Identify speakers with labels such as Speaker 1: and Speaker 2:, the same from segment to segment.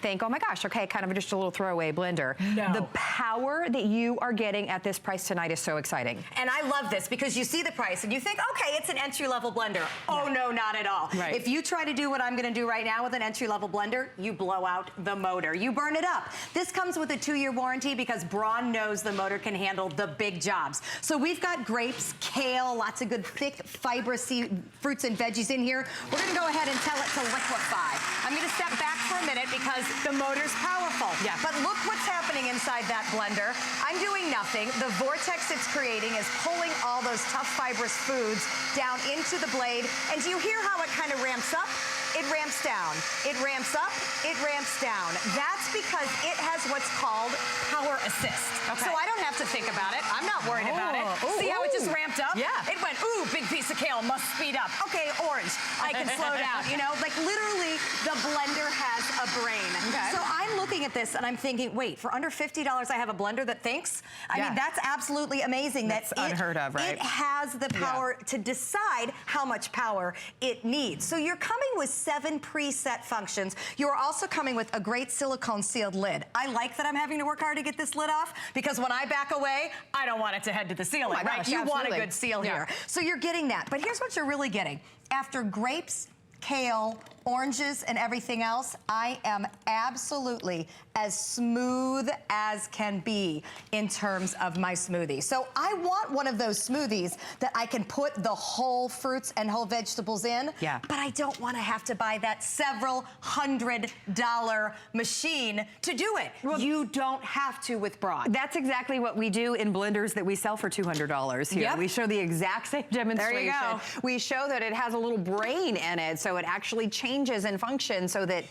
Speaker 1: think, oh my gosh, okay, kind of just a little throwaway blender.
Speaker 2: No.
Speaker 1: The power that you are getting at this price tonight is so exciting.
Speaker 2: And I love this because you see the price and you think, okay, it's an entry-level blender. Oh no, not at all.
Speaker 1: Right.
Speaker 2: If you try to do what I'm gonna do right now with an entry-level blender, you blow out the motor. You burn it up. This comes with a 2-year warranty because Braun knows the motor can handle the big jobs. So we've got grapes, kale, lots of good thick fibrous fruits and veggies in here. We're gonna go ahead and tell it to liquefy. I'm gonna step back for a minute because the motor's powerful.
Speaker 1: Yeah.
Speaker 2: But look what's happening inside that blender. I'm doing nothing. The vortex it's creating is pulling all those tough fibrous foods down into the blade. And do you hear how it kind of ramps up? It ramps down. It ramps up. It ramps down. That's because it has what's called power assist.
Speaker 1: Okay.
Speaker 2: So I don't have to think about it. I'm not worried about it.
Speaker 1: Ooh,
Speaker 2: See how it just ramped up?
Speaker 1: Yeah.
Speaker 2: It went, ooh, big piece of kale, must speed up. Okay, orange, I can slow down. You know, like literally the blender has a brain.
Speaker 1: Okay.
Speaker 2: So I'm looking at this and I'm thinking, wait, for under $50 I have a blender that thinks? I mean, that's absolutely amazing.
Speaker 1: That's unheard of, right?
Speaker 2: It has the power to decide how much power it needs. So you're coming with 7 preset functions. You're also coming with a great silicone sealed lid. I like that I'm having to work hard to get this lid off because when I back away, I don't want it to head to the ceiling,
Speaker 1: Oh my
Speaker 2: right?
Speaker 1: gosh,
Speaker 2: You want a
Speaker 1: absolutely.
Speaker 2: good seal here. So you're getting that. But here's what you're really getting. After grapes, kale, oranges, and everything else, I am absolutely as smooth as can be in terms of my smoothie. So I want one of those smoothies that I can put the whole fruits and whole vegetables in, but I don't want to have to buy that several $100 machine to do it. Well, you don't have to with Braun.
Speaker 1: That's exactly what we do in blenders that we sell for $200 here.
Speaker 2: Yep.
Speaker 1: We show the exact same demonstration.
Speaker 2: There you go.
Speaker 1: We show that it has a little brain in it, so it actually changes and functions so that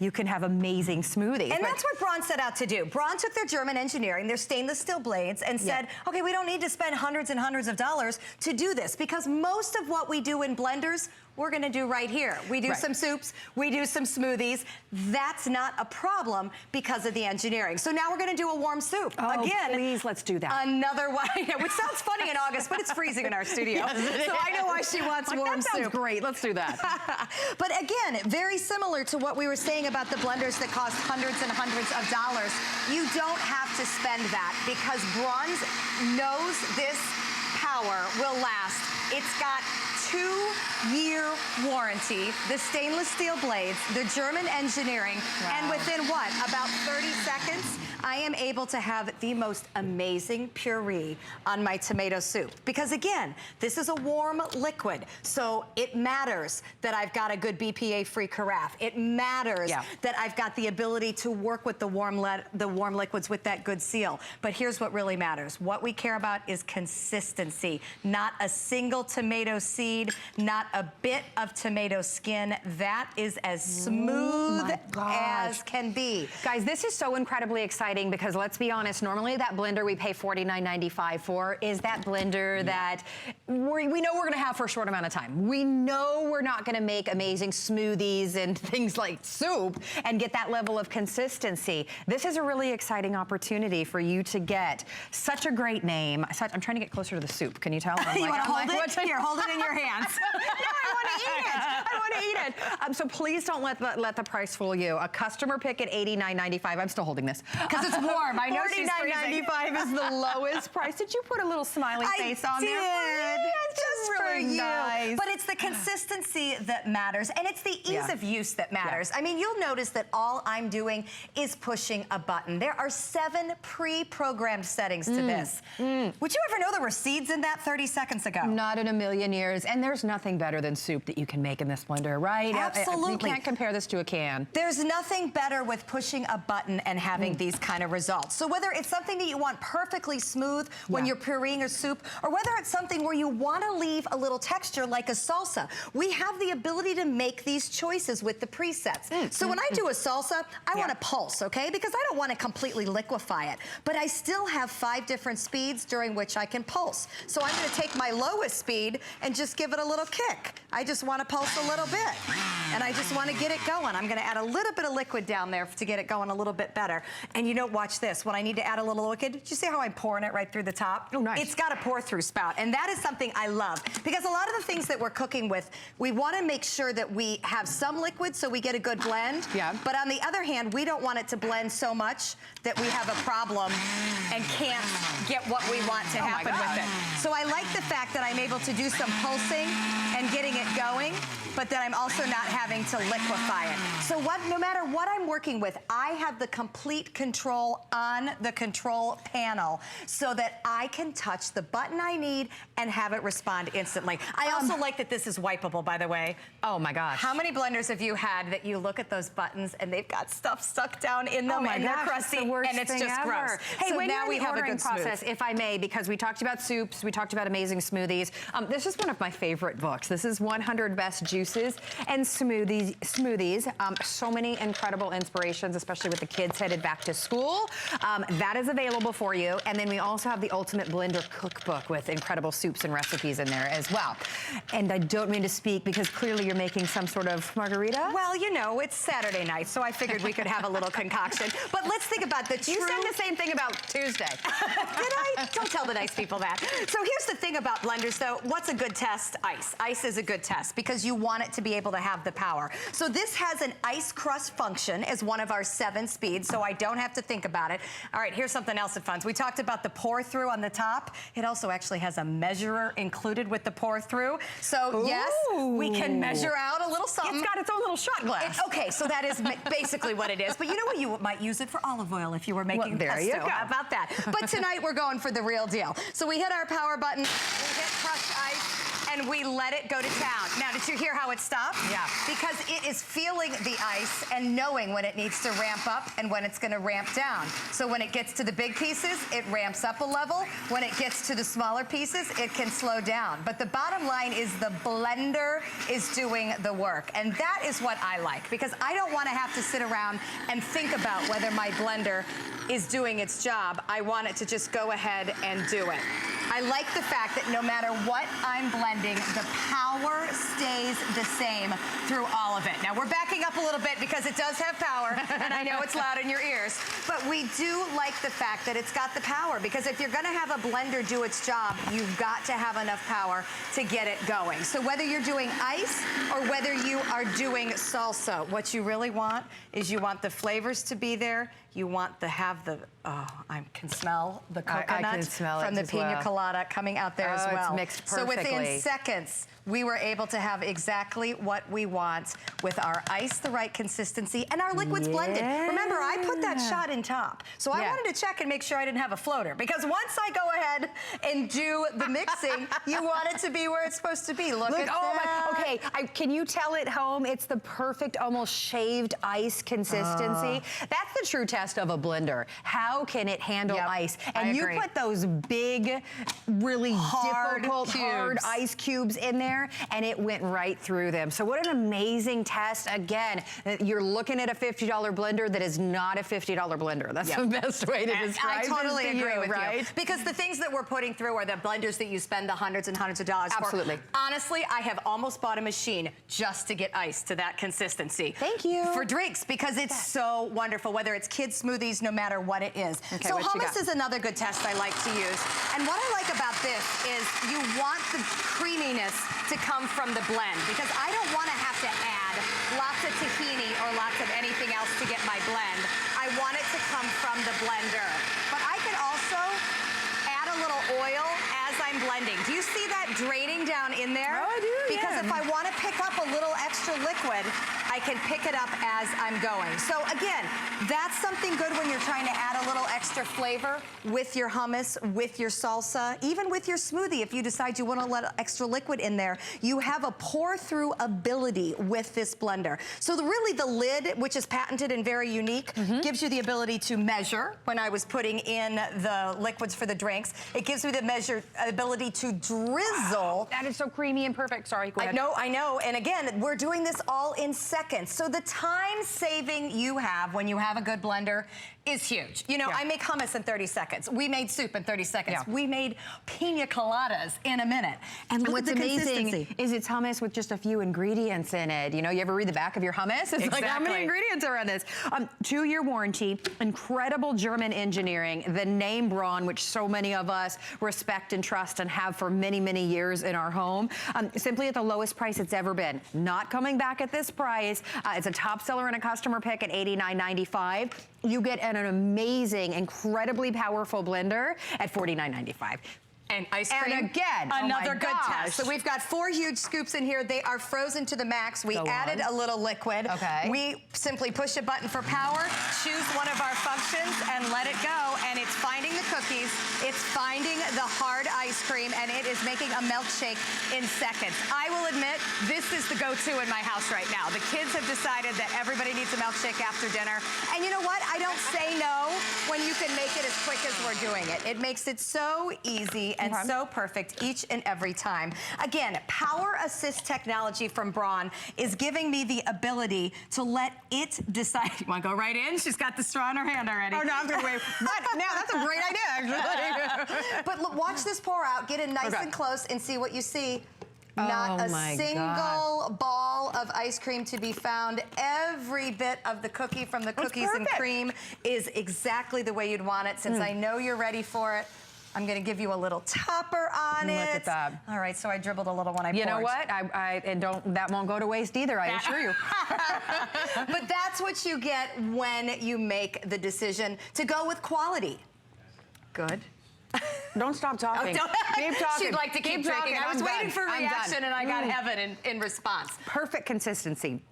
Speaker 1: you can have amazing smoothies.
Speaker 2: And that's what Braun set out to do. Braun took their German engineering, their stainless steel blades, and said, okay, we don't need to spend hundreds and hundreds of dollars to do this because most of what we do in blenders, we're gonna do right here. We do some soups, we do some smoothies. That's not a problem because of the engineering. So now we're gonna do a warm soup.
Speaker 1: Oh,
Speaker 2: again,
Speaker 1: please, let's do that.
Speaker 2: Another one, which sounds funny in August, but it's freezing in our studio. So I know why she wants warm soup.
Speaker 1: That sounds great, let's do that.
Speaker 2: But again, very similar to what we were saying about the blenders that cost hundreds and hundreds of dollars. You don't have to spend that because Braun knows this power will last. It's got 2-year warranty, the stainless steel blades, the German engineering, and within what, about 30 seconds, I am able to have the most amazing puree on my tomato soup. Because again, this is a warm liquid, so it matters that I've got a good BPA-free carafe. It matters that I've got the ability to work with the warm liquids with that good seal. But here's what really matters. What we care about is consistency. Not a single tomato seed, not a bit of tomato skin. That is as smooth as can be.
Speaker 1: Guys, this is so incredibly exciting because let's be honest, normally that blender we pay $49.95 for is that blender that we know we're gonna have for a short amount of time. We know we're not gonna make amazing smoothies and things like soup and get that level of consistency. This is a really exciting opportunity for you to get such a great name. I'm trying to get closer to the soup. Can you tell?
Speaker 2: You wanna hold it? Here, hold it in your hands.
Speaker 1: No, I wanna eat it. I wanna eat it. So please don't let the price fool you. A customer pick at $89.95. I'm still holding this.
Speaker 2: Because it's warm. I know she's freezing.
Speaker 1: $49.95 is the lowest price. Did you put a little smiley face on there?
Speaker 2: I did. Just
Speaker 1: really
Speaker 2: for you.
Speaker 1: nice.
Speaker 2: But it's the consistency that matters, and it's the ease of use that matters. I mean, you'll notice that all I'm doing is pushing a button. There are 7 pre-programmed settings to this. Would you ever know there were seeds in that 30 seconds ago?
Speaker 1: Not in a million years. And there's nothing better than soup that you can make in this blender, right?
Speaker 2: Absolutely.
Speaker 1: You can't compare this to a can.
Speaker 2: There's nothing better with pushing a button and having these kind of results. So whether it's something that you want perfectly smooth when you're pureeing a soup, or whether it's something where you want to leave a little texture like a salsa, we have the ability to make these choices with the presets. So when I do a salsa, I want to pulse, okay? Because I don't want to completely liquefy it. But I still have 5 different speeds during which I can pulse. So I'm going to take my lowest speed and just give it a little kick. I just want to pulse a little bit. and I just want to get it going. I'm going to add a little bit of liquid down there to get it going a little bit better. And you know, watch this. When I need to add a little liquid, did you see how I'm pouring it right through the top?
Speaker 1: Oh, nice.
Speaker 2: It's got a pour-through spout, and that is something I love, because a lot of the things that we're cooking with, we want to make sure that we have some liquid so we get a good blend.
Speaker 1: Yeah.
Speaker 2: But on the other hand, we don't want it to blend so much that we have a problem and can't get what we want to happen with it. So I like the fact that I'm able to do some pulsing and getting it going, but that I'm also not having to liquefy it. So no matter what I'm working with, I have the complete control on the control panel so that I can touch the button I need and have it respond instantly. I also like that this is wipeable, by the way.
Speaker 1: Oh my gosh.
Speaker 2: How many blenders have you had that you look at those buttons and they've got stuff stuck down in them and they're crusty and it's just gross?
Speaker 1: Hey,
Speaker 2: so
Speaker 1: when
Speaker 2: now
Speaker 1: you're
Speaker 2: we
Speaker 1: in the
Speaker 2: have a
Speaker 1: ordering
Speaker 2: good
Speaker 1: process, if I may, because we talked about soups, we talked about amazing smoothies. This is one of my favorite books. This is 100 Best Juices and Smoothies. So many incredible inspirations, especially with the kids headed back to school. That is available for you. And then we also have the Ultimate Blender Cookbook with incredible soups and recipes in there as well. And I don't mean to speak because clearly you're making some sort of margarita.
Speaker 2: Well, you know, it's Saturday night, so I figured we could have a little concoction. But let's think about the true...
Speaker 1: You said the same thing about Tuesday.
Speaker 2: Did I? Don't tell the nice people that. So here's the thing about blenders, though. What's a good test? Ice. Ice is a good test because you want it to be able to have the power. So this has an ice crust function as one of our 7 speeds, so I don't have to think about it. All right, here's something else that fun. We talked about the pour through on the top. It also actually has a measurer included with the pour through. So yes, we can measure out a little something.
Speaker 1: It's got its own little shot glass.
Speaker 2: Okay, so that is basically what it is. But you know what? You might use it for olive oil if you were making
Speaker 1: there
Speaker 2: pesto.
Speaker 1: you go.
Speaker 2: How about that? But tonight we're going for the real deal. So we hit our power button, we hit crushed ice, and we let it go to town. Now, did you hear how it stopped?
Speaker 1: Yeah.
Speaker 2: Because it is feeling the ice and knowing when it needs to ramp up and when it's gonna ramp down. So when it gets to the big pieces, it ramps up a level. When it gets to the smaller pieces, it can slow down. But the bottom line is the blender is doing the work. And that is what I like, because I don't wanna have to sit around and think about whether my blender is doing its job. I want it to just go ahead and do it. I like the fact that no matter what I'm blending, the power stays the same through all of it. Now we're backing up a little bit because it does have power, and I know it's loud in your ears, but we do like the fact that it's got the power, because if you're gonna have a blender do its job, you've got to have enough power to get it going. So whether you're doing ice or whether you are doing salsa, what you really want is you want the flavors to be there. You want to have the, I can smell the coconut
Speaker 1: I can smell
Speaker 2: from
Speaker 1: it
Speaker 2: the
Speaker 1: as
Speaker 2: pina
Speaker 1: well.
Speaker 2: colada coming out there as well.
Speaker 1: It's mixed
Speaker 2: So
Speaker 1: perfectly.
Speaker 2: within seconds, we were able to have exactly what we want with our ice, the right consistency, and our liquids blended. Remember, I put that shot in top. So I wanted to check and make sure I didn't have a floater, because once I go ahead and do the mixing, you want it to be where it's supposed to be. Look at that.
Speaker 1: Okay, can you tell at home it's the perfect, almost shaved ice consistency? That's the true test of a blender. How can it handle ice? And you put those big, really difficult, hard ice cubes in there, and it went right through them. So what an amazing test. Again, you're looking at a $50 blender that is not a $50 blender. That's the best way to describe it.
Speaker 2: I totally agree with
Speaker 1: right?
Speaker 2: you. Because the things that we're putting through are the blenders that you spend the hundreds and hundreds of dollars for.
Speaker 1: Absolutely.
Speaker 2: Honestly, I have almost bought a machine just to get ice to that consistency.
Speaker 1: Thank you.
Speaker 2: For drinks, because it's so wonderful, whether it's kids' smoothies, no matter what it is.
Speaker 1: Okay,
Speaker 2: so
Speaker 1: what you
Speaker 2: hummus
Speaker 1: got?
Speaker 2: is another good test I like to use. And what I like about this is you want the creaminess to come from the blend, because I don't want to have to add lots of tahini or lots of anything else to get my blend. I want it to come from the blender. But I can also add a little oil as I'm blending. Do you see that draining down in there?
Speaker 1: Oh, I do,
Speaker 2: Because if I want to pick up a little extra liquid, I can pick it up as I'm going. So again, that's something good when you're trying to add a little extra flavor with your hummus, with your salsa, even with your smoothie. If you decide you want to let extra liquid in there, you have a pour-through ability with this blender. So really the lid, which is patented and very unique, gives you the ability to measure. When I was putting in the liquids for the drinks, it gives me the ability to drizzle.
Speaker 1: That is so creamy and perfect. Sorry, go ahead.
Speaker 2: I know. know, and again, we're doing this all in seconds. So the time saving you have when you have a good blender is huge. You know, I make hummus in 30 seconds. We made soup in 30 seconds. We made pina coladas in a minute. And look
Speaker 1: what's
Speaker 2: at the
Speaker 1: amazing
Speaker 2: consistency.
Speaker 1: is it's hummus with just a few ingredients in it. You know, you ever read the back of your hummus? It's like, how many ingredients are in this? 2-year warranty, incredible German engineering, the name Braun, which so many of us respect and trust and have for many, many years in our home. Simply at the lowest price it's ever been. Not coming back at this price. It's a top seller and a customer pick at $89.95. You get an amazing, incredibly powerful blender at $49.95.
Speaker 2: And ice cream.
Speaker 1: And again,
Speaker 2: another good test. So we've got 4 huge scoops in here. They are frozen to the max. We added a little liquid.
Speaker 1: Okay.
Speaker 2: We simply push a button for power, choose one of our functions, and let it go. And it's finding the cookies, it's finding the hard ice cream, and it is making a milkshake in seconds. I will admit, this is the go-to in my house right now. The kids have decided that everybody needs a milkshake after dinner. And you know what? I don't say no when you can make it as quick as we're doing it. It makes it so easy and so perfect each and every time. Again, Power Assist technology from Braun is giving me the ability to let it decide. You want to go right in? She's got the straw in her hand already.
Speaker 1: Oh, no, I'm going to wait. But now that's a great idea, actually.
Speaker 2: But look, watch this pour out. Get in nice and close and see what you see. Not a single ball of ice cream to be found. Every bit of the cookie from the cookies and cream is exactly the way you'd want it. Since I know you're ready for it, I'm going to give you a little topper on it.
Speaker 1: Look at that.
Speaker 2: All right, so I dribbled a little when I poured.
Speaker 1: You know what? That won't go to waste either, I assure you.
Speaker 2: But that's what you get when you make the decision to go with quality. Good.
Speaker 1: Don't stop talking. Keep talking.
Speaker 2: She'd like to keep drinking. I was waiting for a reaction and I got heaven in response.
Speaker 1: Perfect consistency.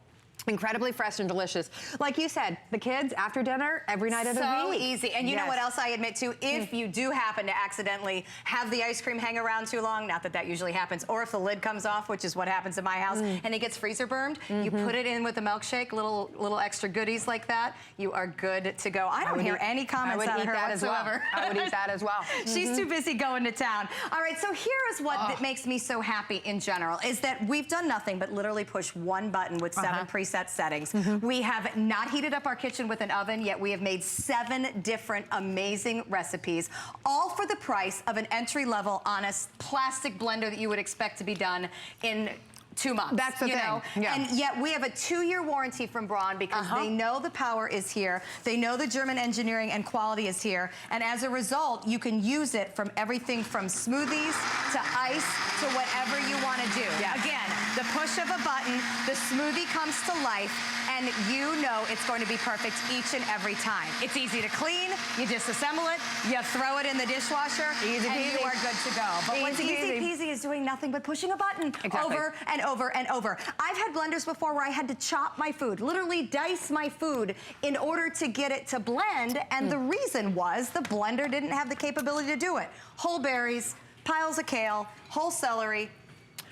Speaker 1: Incredibly fresh and delicious. Like you said, the kids after dinner, every night of the week.
Speaker 2: So easy. And you know what else I admit to? If you do happen to accidentally have the ice cream hang around too long, not that that usually happens, or if the lid comes off, which is what happens in my house, and it gets freezer burned, you put it in with a milkshake, little extra goodies like that, you are good to go. I don't hear any comments out of her whatsoever.
Speaker 1: I would eat that as well.
Speaker 2: She's too busy going to town. All right, so here is what makes me so happy in general, is that we've done nothing but literally push one button with 7 preset settings. We have not heated up our kitchen with an oven, yet we have made 7 different amazing recipes, all for the price of an entry-level, honest plastic blender that you would expect to be done in 2 months.
Speaker 1: That's the thing.
Speaker 2: And yet we have a 2-year warranty from Braun because they know the power is here. They know the German engineering and quality is here. And as a result, you can use it from everything from smoothies to ice to whatever you want to do. Again, the push of a button, the smoothie comes to life, and you know it's going to be perfect each and every time. It's easy to clean. You disassemble it. You throw it in the dishwasher. Easy peasy. And you are good to go. But what's easy peasy is doing nothing but pushing a button over and over and over. I've had blenders before where I had to chop my food, literally dice my food in order to get it to blend, and the reason was the blender didn't have the capability to do it. Whole berries, piles of kale, whole celery,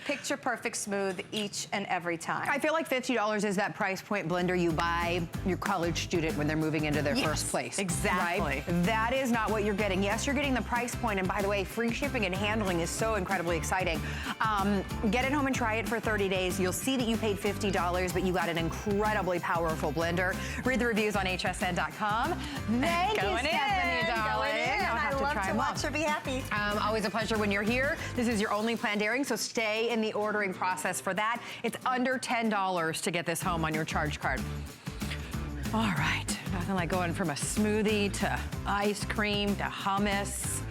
Speaker 2: picture perfect smooth each and every time.
Speaker 1: I feel like $50 is that price point blender you buy your college student when they're moving into their first place.
Speaker 2: Exactly.
Speaker 1: Right? That is not what you're getting. Yes, you're getting the price point, and by the way, free shipping and handling is so incredibly exciting. Get it home and try it for 30 days. You'll see that you paid $50, but you got an incredibly powerful blender. Read the reviews on hsn.com. Thank you, Stephanie, darling.
Speaker 2: I love to watch her be happy.
Speaker 1: Always a pleasure when you're here. This is your only planned airing, so stay in the ordering process for that. It's under $10 to get this home on your charge card. All right, nothing like going from a smoothie to ice cream to hummus.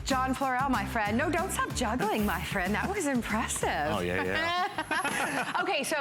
Speaker 1: John Florell, my friend. No, don't stop juggling, my friend. That was impressive.
Speaker 3: Oh, yeah.
Speaker 1: Okay, so